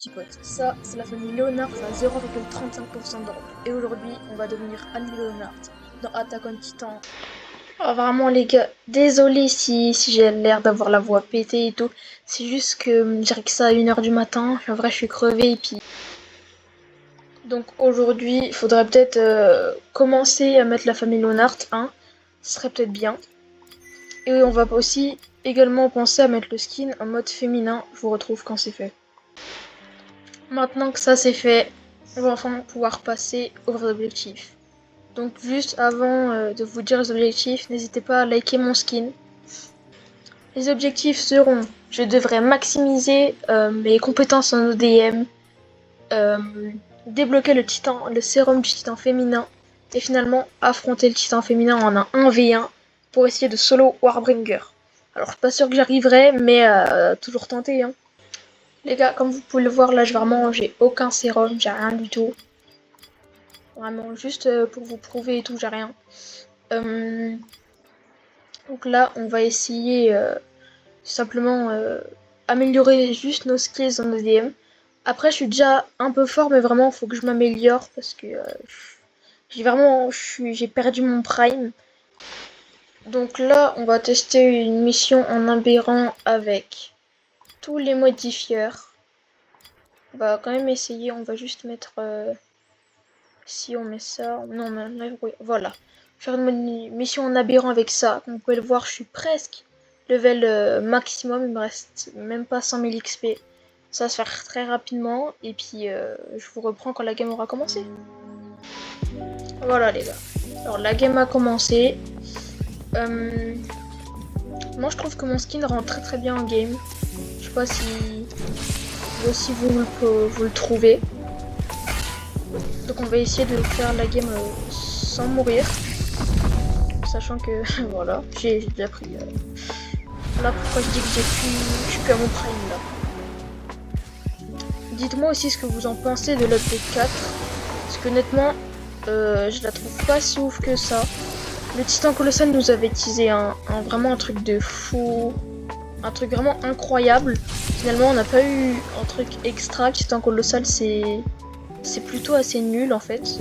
Petit pote, ça c'est la famille Leonard, ça a 0,35% d'or. Et aujourd'hui, on va devenir Annie Leonard dans Attack on Titan. Oh, vraiment les gars, désolé si j'ai l'air d'avoir la voix pétée et tout. C'est juste que je dirais que ça à 1 h du matin. En vrai, je suis crevée et puis. Donc aujourd'hui, il faudrait peut-être commencer à mettre la famille Leonard, hein. Ce serait peut-être bien. Et on va aussi également penser à mettre le skin en mode féminin. Je vous retrouve quand c'est fait. Maintenant que ça c'est fait, on va enfin pouvoir passer aux objectifs. Donc juste avant de vous dire les objectifs, n'hésitez pas à liker mon skin. Les objectifs seront, je devrais maximiser mes compétences en ODM, euh, débloquer le sérum du titan féminin, et finalement affronter le titan féminin en un 1v1 pour essayer de solo Warbringer. Alors je suis pas sûre que j'arriverai, mais toujours tenter, hein. Les gars, comme vous pouvez le voir, là, j'ai aucun sérum, j'ai rien du tout. Vraiment, juste pour vous prouver et tout, j'ai rien. Euh, donc là, on va essayer simplement améliorer juste nos skills en EDM. Après, je suis déjà un peu fort, mais vraiment, il faut que je m'améliore parce que j'ai perdu mon prime. Donc là, on va tester une mission en aberrant avec tous les modifieurs. On va quand même essayer, on va juste mettre... si on met ça... Non, mais oui, voilà. Faire une mission en aberrant avec ça. Comme vous pouvez le voir, je suis presque level maximum. Il me reste même pas 100 000 XP. Ça va se faire très rapidement. Et puis, je vous reprends quand la game aura commencé. Voilà, les gars. Alors, la game a commencé. Moi, je trouve que mon skin rend très très bien en game. Je sais pas si vous aussi vous le trouvez. Donc on va essayer de faire la game sans mourir. Sachant que voilà, j'ai déjà pris. Là pourquoi je dis que je suis plus à mon prime là. Dites-moi aussi ce que vous en pensez de l'update 4. Parce que honnêtement, je la trouve pas si ouf que ça. Le Titan Colossal nous avait teasé vraiment un truc de fou. Un truc vraiment incroyable. Finalement on n'a pas eu un truc extra. Le Titan Colossal c'est plutôt assez nul en fait.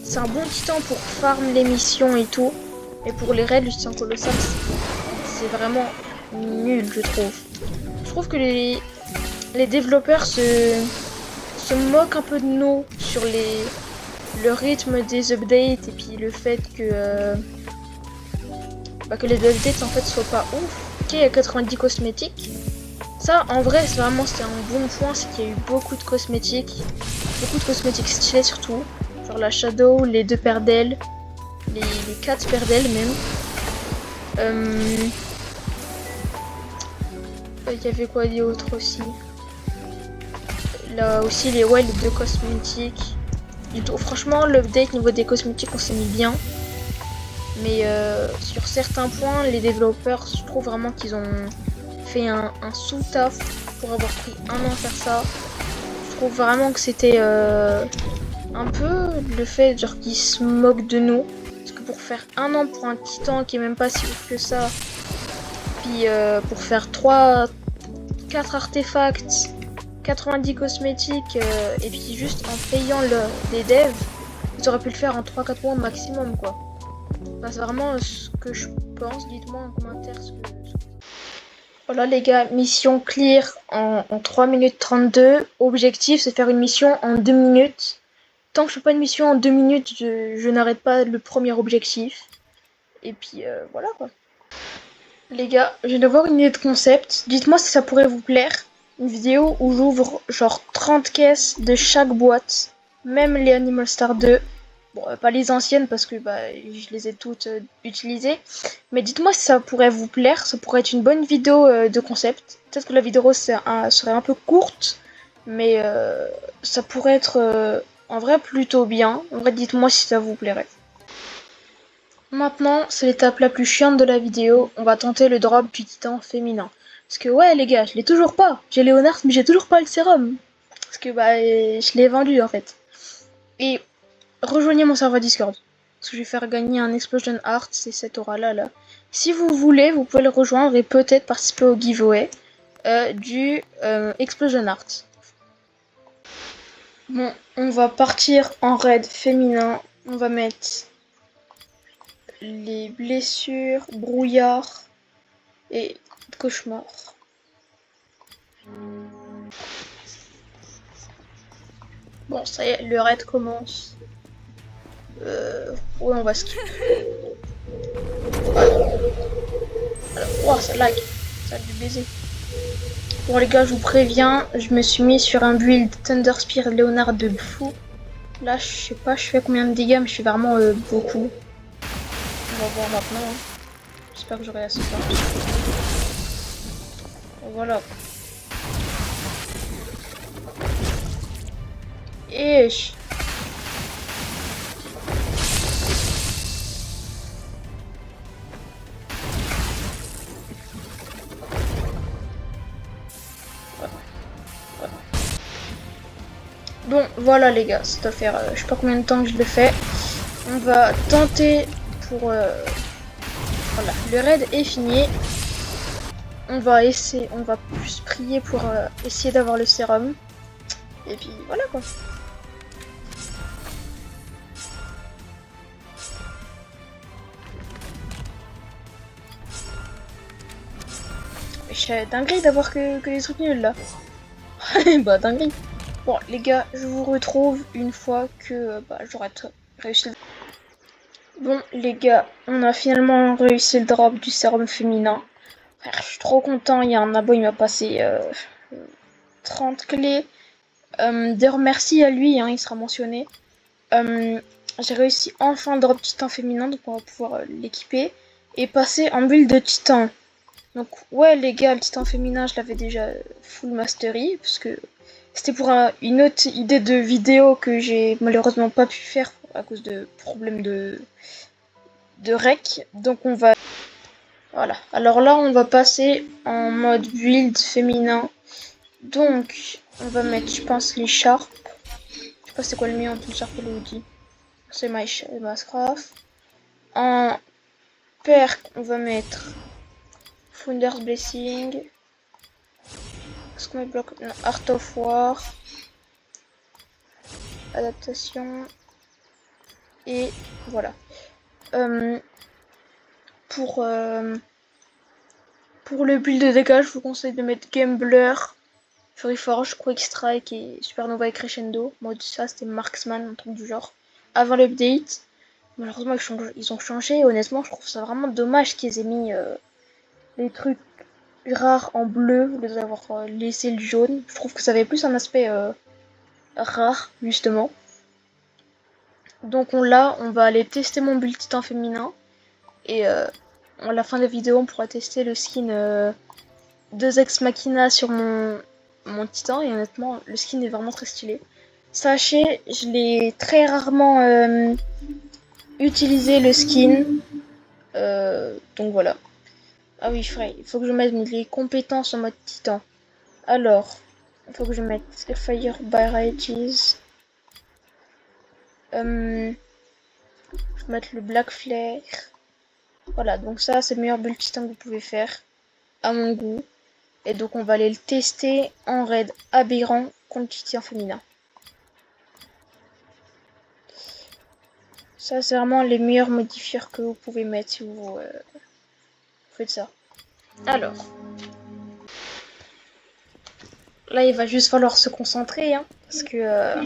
C'est un bon titan pour farm les missions et tout. Mais pour les raids, le titan colossal, c'est vraiment nul, je trouve. Je trouve que les développeurs se moquent un peu de nous sur le rythme des updates et puis le fait que les updates en fait soient pas ouf. Ok, il y a 90 cosmétiques. Ça, en vrai, c'est un bon point, c'est qu'il y a eu beaucoup de cosmétiques stylés surtout. Genre la Shadow, les 2 paires d'ailes, les 4 paires d'ailes même. Il y avait quoi d'autre aussi? Là aussi les 2 cosmétiques. Franchement, l'update niveau des cosmétiques, on s'est mis bien. Mais sur certains points, les développeurs, je trouve vraiment qu'ils ont fait un sous-taf pour avoir pris 1 an à faire ça. Je trouve vraiment que c'était un peu le fait genre qu'ils se moquent de nous. Parce que pour faire 1 an pour un titan qui est même pas si ouf que ça, puis pour faire 4 artefacts, 90 cosmétiques, et puis juste en payant des devs, ils auraient pu le faire en 3-4 mois maximum quoi. Enfin, c'est vraiment ce que je pense, dites-moi en commentaire ce que... Voilà les gars, mission clear en 3 minutes 32. Objectif c'est faire une mission en 2 minutes. Tant que je fais pas une mission en 2 minutes, je n'arrête pas le premier objectif. Et puis voilà quoi. Les gars, je viens d'avoir une idée de concept. Dites-moi si ça pourrait vous plaire. Une vidéo où j'ouvre genre 30 caisses de chaque boîte. Même les Animal Star 2. Bon, pas les anciennes parce que je les ai toutes utilisées. Mais dites-moi si ça pourrait vous plaire. Ça pourrait être une bonne vidéo de concept. Peut-être que la vidéo serait un peu courte. Mais ça pourrait être en vrai plutôt bien. En vrai, dites-moi si ça vous plairait. Maintenant, c'est l'étape la plus chiante de la vidéo. On va tenter le drop du titan féminin. Parce que ouais les gars, je l'ai toujours pas. J'ai Léonard mais j'ai toujours pas le sérum. Parce que je l'ai vendu en fait. Et rejoignez mon serveur Discord. Parce que je vais faire gagner un Explosion Heart, c'est cette aura là. Si vous voulez, vous pouvez le rejoindre et peut-être participer au giveaway. du Explosion Art. Bon, on va partir en raid féminin. On va mettre les blessures, brouillard et cauchemar. Bon, ça y est, le raid commence. Ouais, on va skip. Wow, ça lag. Ça a dû baiser. Bon, les gars, je vous préviens, je me suis mis sur un build Thunder Spear Léonard de fou. Là, je sais pas, je fais combien de dégâts, mais je fais vraiment beaucoup. On va voir maintenant. Hein. J'espère que j'aurai assez de temps. Voilà. Et bon, voilà les gars, ça doit faire je sais pas combien de temps que je le fais. On va tenter pour... voilà, le raid est fini. On va essayer, on va plus prier pour essayer d'avoir le sérum. Et puis voilà quoi. Mais c'est dinguerie d'avoir que les trucs nuls là. Bah dinguerie. Bon les gars, je vous retrouve une fois que j'aurai réussi. Bon les gars, on a finalement réussi le drop du sérum féminin. Je suis trop content, il y a un abo, il m'a passé 30 clés. D'ailleurs merci à lui, hein, il sera mentionné. J'ai réussi enfin le drop titan féminin, donc on va pouvoir l'équiper. Et passer en build de titan. Donc ouais les gars, le titan féminin je l'avais déjà full mastery, parce que c'était pour une autre idée de vidéo que j'ai malheureusement pas pu faire à cause de problèmes de rec. Donc on va... Voilà. Alors là on va passer en mode build féminin. Donc on va mettre je pense les sharp. Je sais pas c'est quoi le mien entre le sharp et le hoodie. C'est Minecraft. En perk on va mettre Founder's Blessing. Est-ce qu'on met bloc? Non, Art of War. Adaptation. Et voilà. Pour le build de dégâts, je vous conseille de mettre Gambler, Fury Forge, Quick Strike et Supernova et Crescendo. Moi, ça c'était Marksman, un truc du genre. Avant l'update, malheureusement ils ont changé. Honnêtement, je trouve ça vraiment dommage qu'ils aient mis les trucs rares en bleu au lieu d'avoir laissé le jaune. Je trouve que ça avait plus un aspect rare, justement. Donc on va aller tester mon build titan féminin. Et à la fin de la vidéo, on pourra tester le skin 2Ex Machina sur mon titan. Et honnêtement, le skin est vraiment très stylé. Sachez, je l'ai très rarement utilisé le skin. Donc voilà. Ah oui, frère, il faut que je mette les compétences en mode titan. Alors, il faut que je mette Fire Barrages. Je vais mettre le Black Flare. Voilà, donc ça c'est le meilleur build titan que vous pouvez faire, à mon goût. Et donc on va aller le tester en raid aberrant contre titan féminin. Ça c'est vraiment les meilleurs modifieurs que vous pouvez mettre si vous faites ça. Alors, là il va juste falloir se concentrer, hein, parce que va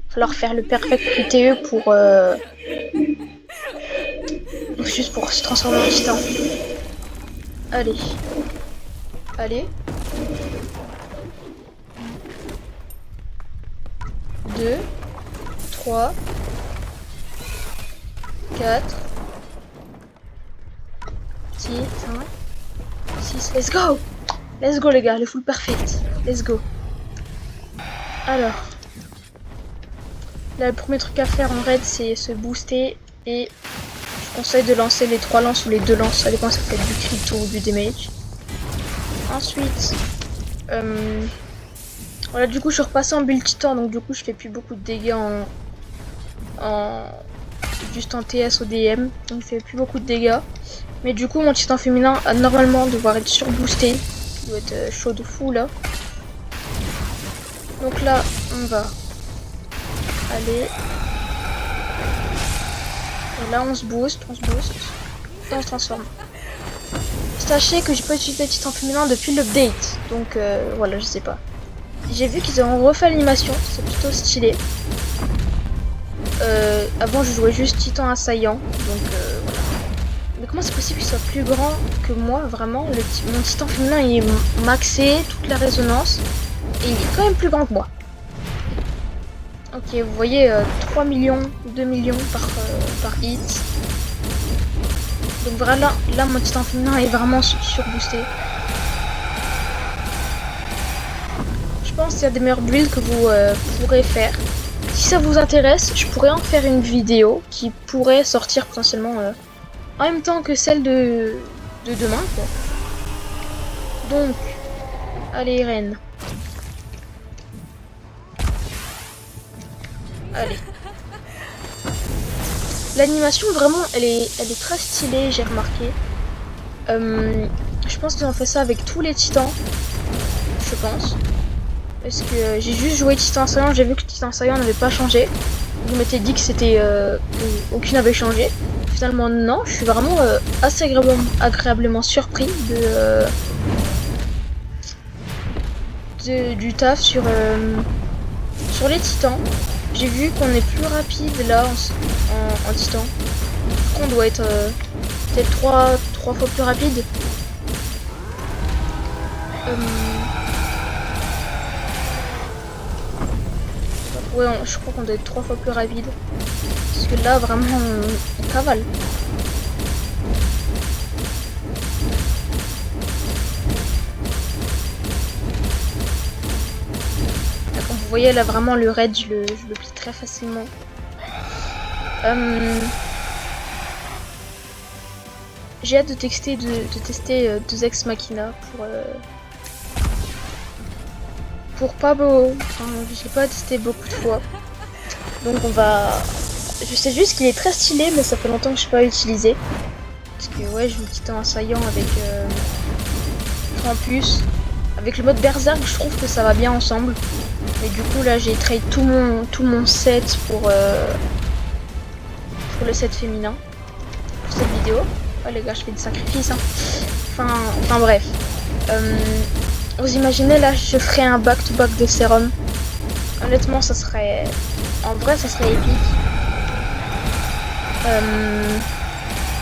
falloir faire le perfect QTE pour juste pour se transformer en titan. Allez. Allez. 2, 3, 4, 6, 5, 6. Let's go! Let's go les gars, le full perfect. Let's go. Alors. Là, le premier truc à faire en raid, c'est se booster. Et je conseille de lancer les 3 lances ou les 2 lances. Ça dépend si ça fait du crit ou du damage. Ensuite, voilà, du coup je suis repassé en build titan, donc du coup je fais plus beaucoup de dégâts juste en TS au DM, donc je fais plus beaucoup de dégâts. Mais du coup mon titan féminin a normalement devoir être surboosté. Il doit être chaud de fou là. Donc là, on va aller. Et là, on se booste. Et on se transforme. Sachez que j'ai pas utilisé le titan féminin depuis l'update. Donc voilà, je sais pas. J'ai vu qu'ils ont refait l'animation. C'est plutôt stylé. Avant, je jouais juste titan assaillant. Donc voilà. Mais comment c'est possible qu'il soit plus grand que moi, vraiment? Mon titan féminin il est maxé, toute la résonance, et il est quand même plus grand que moi. Ok, vous voyez 3 millions, 2 millions par hit. Donc voilà, là mon titan féminin est vraiment surboosté. Je pense qu'il y a des meilleures builds que vous pourrez faire. Si ça vous intéresse, je pourrais en faire une vidéo qui pourrait sortir potentiellement en même temps que celle de demain, quoi. Donc, allez, Reine. Allez. L'animation, vraiment, elle est très stylée, j'ai remarqué. Je pense qu'ils ont fait ça avec tous les titans. Je pense. Parce que j'ai juste joué Titan Assaillant, j'ai vu que Titan Assaillant n'avait pas changé. Vous m'étiez dit que c'était aucune avait changé. Finalement non, je suis vraiment assez agréablement surpris du taf sur les titans. J'ai vu qu'on est plus rapide là en titan. On doit être peut-être 3 fois plus rapide. Ouais, je crois qu'on doit être 3 fois plus rapide. Parce que là, vraiment, on cavale. Là, comme vous voyez, là, vraiment, le raid, je le plie très facilement. J'ai hâte de tester 2 Ex Machina pour pas beau. Enfin, je l'ai pas testé beaucoup de fois. Donc on va. Je sais juste qu'il est très stylé, mais ça fait longtemps que je n'ai pas utilisé. Parce que ouais, je joue titan assaillant avec Krampus. Avec le mode Berserk, je trouve que ça va bien ensemble. Mais du coup là j'ai trade tout mon set pour le set féminin. Pour cette vidéo. Oh les gars, je fais des sacrifices hein. Enfin bref. Vous imaginez là, je ferais un back-to-back de sérum. Honnêtement, ça serait... En vrai, ça serait épique.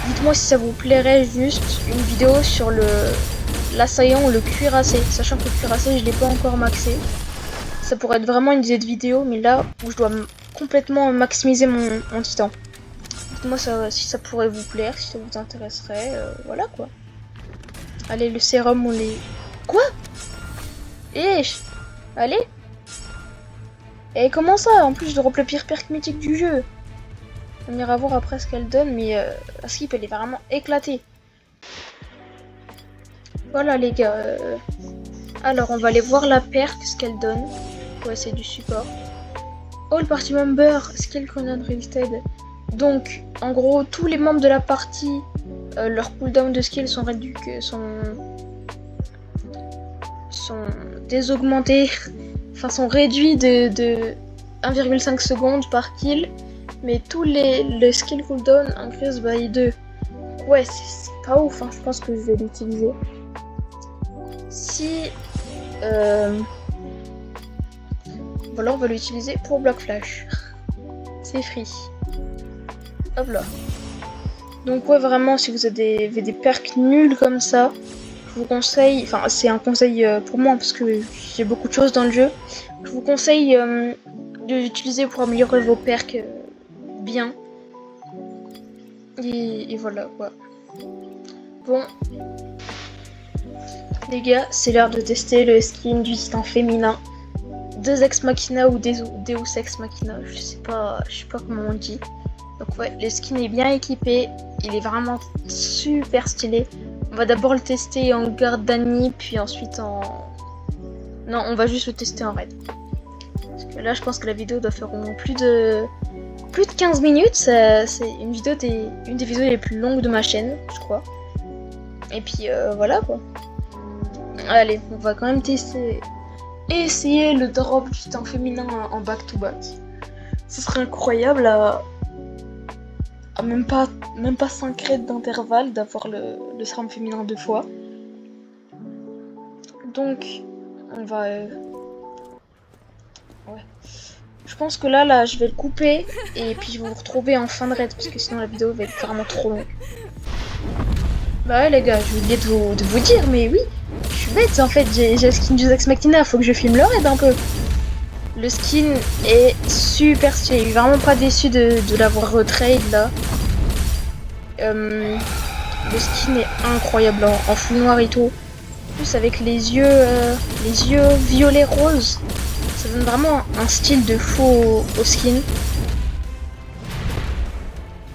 Dites-moi si ça vous plairait juste une vidéo sur l'assaillant ou le cuirassé. Sachant que le cuirassé, je l'ai pas encore maxé. Ça pourrait être vraiment une idée de vidéo, mais là où je dois complètement maximiser mon titan. Dites-moi si ça pourrait vous plaire, si ça vous intéresserait. Voilà quoi. Allez, le sérum, on les... Quoi? Allez. Et comment ça? En plus, je drop le pire perk mythique du jeu. On ira voir après ce qu'elle donne, mais la skip, elle est vraiment éclatée. Voilà, les gars. Alors, on va aller voir la perk, ce qu'elle donne. Ouais, c'est du support. All party member, skill cooldown relisted. Donc, en gros, tous les membres de la partie, leur cooldown de skill sont désaugmentés, enfin sont réduits de 1,5 secondes par kill, mais tous le skill cooldown increase by 2. Ouais, c'est pas ouf, hein. Je pense que je vais l'utiliser. Si voilà, on va l'utiliser pour Block Flash. C'est free. Hop là. Donc ouais, vraiment, si vous avez des perks nuls comme ça, je vous conseille, enfin c'est un conseil pour moi parce que j'ai beaucoup de choses dans le jeu, je vous conseille de l'utiliser pour améliorer vos perks bien. Et voilà quoi. Bon, les gars, c'est l'heure de tester le skin du titan féminin. 2 Ex Machina ou Deus Ex Machina, je sais pas comment on dit. Donc ouais, le skin est bien équipé, il est vraiment super stylé. On va d'abord le tester en garde d'Annie, puis ensuite en... Non, on va juste le tester en raid. Parce que là, je pense que la vidéo doit faire au moins plus de 15 minutes. C'est une des vidéos les plus longues de ma chaîne, je crois. Et puis voilà quoi. Allez, on va quand même tester. Essayer le drop du temps féminin en back-to-back. Ce serait incroyable à même pas 5 raids d'intervalle d'avoir le SRAM féminin 2 fois. Donc, on va... ouais. Je pense que là, je vais le couper et puis je vais vous retrouver en fin de raid parce que sinon la vidéo va être vraiment trop longue. Bah ouais les gars, j'ai oublié de vous dire, mais oui, je suis bête en fait, j'ai le skin du Zax Machina, faut que je filme le raid un peu. Le skin est super stylé, je suis vraiment pas déçu de l'avoir retrade là. Le skin est incroyable en full noir et tout. En plus avec les yeux violet rose, ça donne vraiment un style de fou au skin.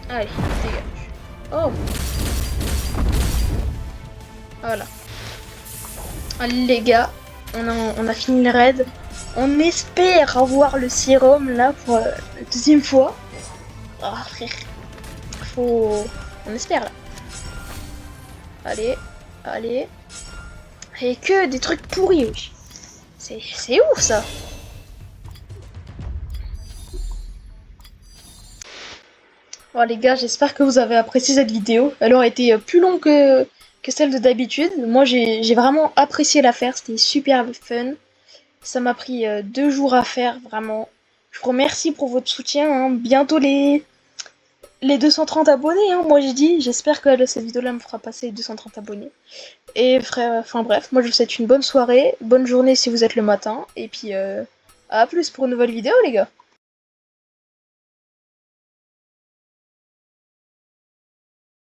Allez, dégage. Oh. Voilà. Allez les gars, on a fini le raid. On espère avoir le sérum là pour la deuxième fois. Oh frère. On espère là. Allez, allez. Et que des trucs pourris, oui. C'est ouf ça. Bon les gars, j'espère que vous avez apprécié cette vidéo. Elle aurait été plus longue que celle de d'habitude. Moi j'ai vraiment apprécié la faire, c'était super fun. Ça m'a pris 2 jours à faire, vraiment. Je vous remercie pour votre soutien, hein. Bientôt les 230 abonnés, hein. Moi j'ai dit, j'espère que cette vidéo-là me fera passer les 230 abonnés. Et enfin bref, moi je vous souhaite une bonne soirée, bonne journée si vous êtes le matin, et puis à plus pour une nouvelle vidéo les gars.